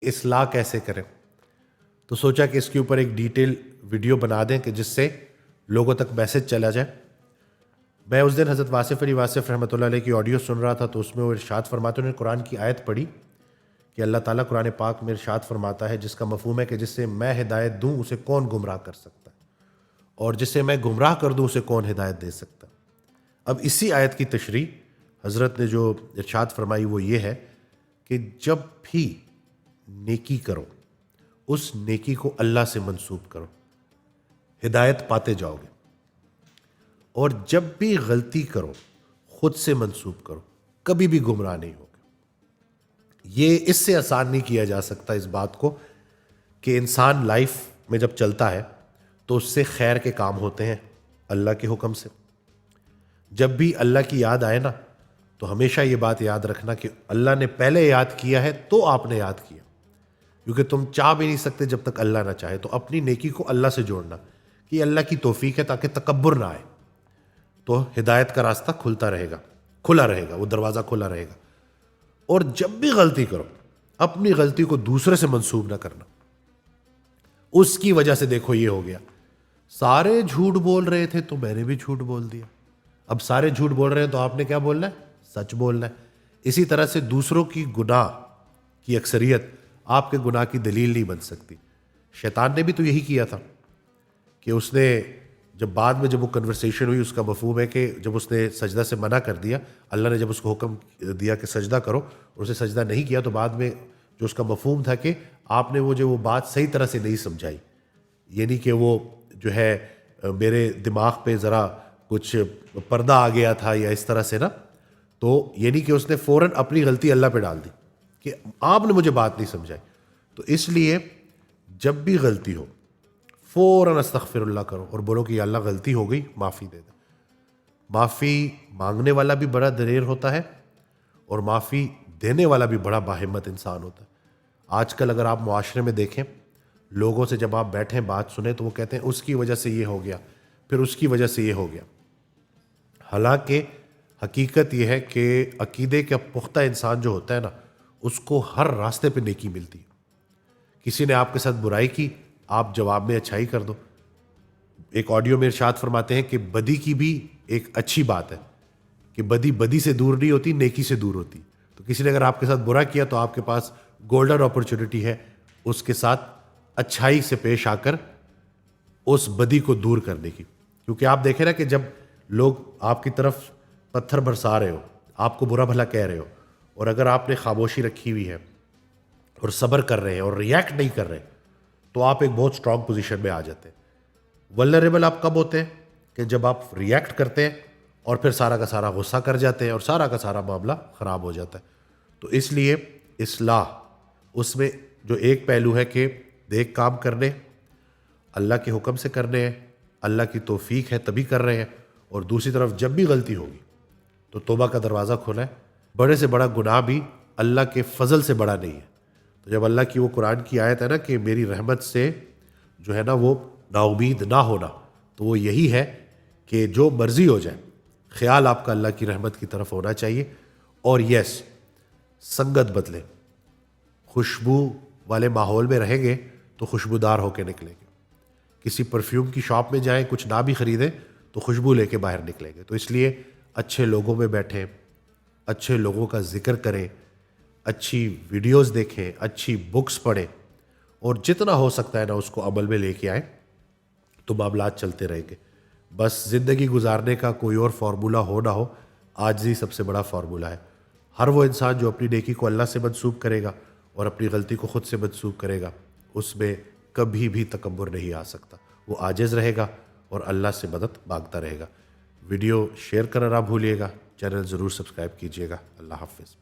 اصلاح کیسے کریں، تو سوچا کہ اس کے اوپر ایک ڈیٹیل ویڈیو بنا دیں کہ جس سے لوگوں تک میسج چلا جائے۔ میں اس دن حضرت واصف علی واصف رحمۃ اللہ علیہ کی آڈیو سن رہا تھا، تو اس میں وہ ارشاد فرماتے ہیں، قرآن کی آیت پڑھی کہ اللہ تعالیٰ قرآن پاک میں ارشاد فرماتا ہے جس کا مفہوم ہے کہ جس سے میں ہدایت دوں اسے کون گمراہ کر سکتا ہے، اور جس سے میں گمراہ کر دوں اسے کون ہدایت دے سکتا ہے۔ اب اسی آیت کی تشریح حضرت نے جو ارشاد فرمائی وہ یہ ہے کہ جب بھی نیکی کرو اس نیکی کو اللہ سے منسوب کرو، ہدایت پاتے جاؤ گے، اور جب بھی غلطی کرو خود سے منسوب کرو، کبھی بھی گمراہ نہیں ہوگے۔ یہ اس سے آسان نہیں کیا جا سکتا اس بات کو کہ انسان لائف میں جب چلتا ہے تو اس سے خیر کے کام ہوتے ہیں اللہ کے حکم سے۔ جب بھی اللہ کی یاد آئے نا تو ہمیشہ یہ بات یاد رکھنا کہ اللہ نے پہلے یاد کیا ہے تو آپ نے یاد کیا، کیونکہ تم چاہ بھی نہیں سکتے جب تک اللہ نہ چاہے۔ تو اپنی نیکی کو اللہ سے جوڑنا کہ یہ اللہ کی توفیق ہے تاکہ تکبر نہ آئے، تو ہدایت کا راستہ کھلا رہے گا، وہ دروازہ کھلا رہے گا۔ اور جب بھی غلطی کرو اپنی غلطی کو دوسرے سے منسوب نہ کرنا، اس کی وجہ سے دیکھو یہ ہو گیا، سارے جھوٹ بول رہے تھے تو میں نے بھی جھوٹ بول دیا، اب سارے جھوٹ بول رہے ہیں تو آپ نے کیا بولنا ہے؟ سچ بولنا ہے۔ اسی طرح سے دوسروں کی گناہ کی اکثریت آپ کے گناہ کی دلیل نہیں بن سکتی۔ شیطان نے بھی تو یہی کیا تھا کہ اس نے جب وہ کنورسیشن ہوئی، اس کا مفہوم ہے کہ جب اس نے سجدہ سے منع کر دیا، اللہ نے جب اس کو حکم دیا کہ سجدہ کرو اور اسے سجدہ نہیں کیا، تو بعد میں جو اس کا مفہوم تھا کہ آپ نے وہ بات صحیح طرح سے نہیں سمجھائی، یعنی کہ وہ جو ہے میرے دماغ پہ ذرا کچھ پردہ آ گیا تھا یا اس طرح سے نا، تو یعنی کہ اس نے فوراً اپنی غلطی اللہ پہ ڈال دی کہ آپ نے مجھے بات نہیں سمجھائی۔ تو اس لیے جب بھی غلطی ہو فوراً استغفر اللہ کرو اور بولو کہ یا اللہ غلطی ہو گئی، معافی دے دے۔ معافی مانگنے والا بھی بڑا دلیر ہوتا ہے اور معافی دینے والا بھی بڑا باہمت انسان ہوتا ہے۔ آج کل اگر آپ معاشرے میں دیکھیں، لوگوں سے جب آپ بیٹھیں بات سنیں تو وہ کہتے ہیں اس کی وجہ سے یہ ہو گیا، پھر اس کی وجہ سے یہ ہو گیا۔ حالانکہ حقیقت یہ ہے کہ عقیدے کا پختہ انسان جو ہوتا ہے نا، اس کو ہر راستے پہ نیکی ملتی ہے۔ کسی نے آپ کے ساتھ برائی کی، آپ جواب میں اچھائی کر دو۔ ایک آڈیو میں ارشاد فرماتے ہیں کہ بدی کی بھی ایک اچھی بات ہے کہ بدی سے دور نہیں ہوتی، نیکی سے دور ہوتی۔ تو کسی نے اگر آپ کے ساتھ برا کیا تو آپ کے پاس گولڈن اپرچونٹی ہے اس کے ساتھ اچھائی سے پیش آ کر اس بدی کو دور کرنے کی۔ کیونکہ آپ دیکھیں نا کہ جب لوگ آپ کی طرف پتھر برسا رہے ہو، آپ کو برا بھلا کہہ رہے ہو، اور اگر آپ نے خاموشی رکھی ہوئی ہے اور صبر کر رہے ہیں اور ریئیکٹ نہیں کر رہے، تو آپ ایک بہت سٹرونگ پوزیشن میں آ جاتے ہیں۔ ولنریبل آپ کب ہوتے ہیں؟ کہ جب آپ ریئیکٹ کرتے ہیں اور پھر سارا کا سارا غصہ کر جاتے ہیں اور سارا کا سارا معاملہ خراب ہو جاتا ہے۔ تو اس لیے اصلاح اس میں جو ایک پہلو ہے کہ دیکھ کام کرنے اللہ کے حکم سے کرنے ہیں، اللہ کی توفیق ہے تبھی کر رہے ہیں، اور دوسری طرف جب بھی غلطی ہوگی تو توبہ کا دروازہ کھولا ہے۔ بڑے سے بڑا گناہ بھی اللہ کے فضل سے بڑا نہیں ہے۔ تو جب اللہ کی وہ قرآن کی آیت ہے نا کہ میری رحمت سے جو ہے نا وہ نا امید نہ ہونا، تو وہ یہی ہے کہ جو مرضی ہو جائے خیال آپ کا اللہ کی رحمت کی طرف ہونا چاہیے۔ اور یس، سنگت بدلے، خوشبو والے ماحول میں رہیں گے تو خوشبودار ہو کے نکلیں گے۔ کسی پرفیوم کی شاپ میں جائیں، کچھ نہ بھی خریدیں تو خوشبو لے کے باہر نکلیں گے۔ تو اس لیے اچھے لوگوں میں بیٹھیں، اچھے لوگوں کا ذکر کریں، اچھی ویڈیوز دیکھیں، اچھی بکس پڑھیں، اور جتنا ہو سکتا ہے نا اس کو عمل میں لے کے آئیں تو معاملات چلتے رہیں گے۔ بس زندگی گزارنے کا کوئی اور فارمولہ ہو نہ ہو، عاجزی سب سے بڑا فارمولہ ہے۔ ہر وہ انسان جو اپنی نیکی کو اللہ سے منسوب کرے گا اور اپنی غلطی کو خود سے منسوب کرے گا، اس میں کبھی بھی تکبر نہیں آ سکتا۔ وہ عاجز رہے گا اور اللہ سے مدد مانگتا رہے گا۔ ویڈیو شیئر کرنا نہ بھولیے گا، چینل ضرور سبسکرائب کیجیے گا۔ اللہ حافظ۔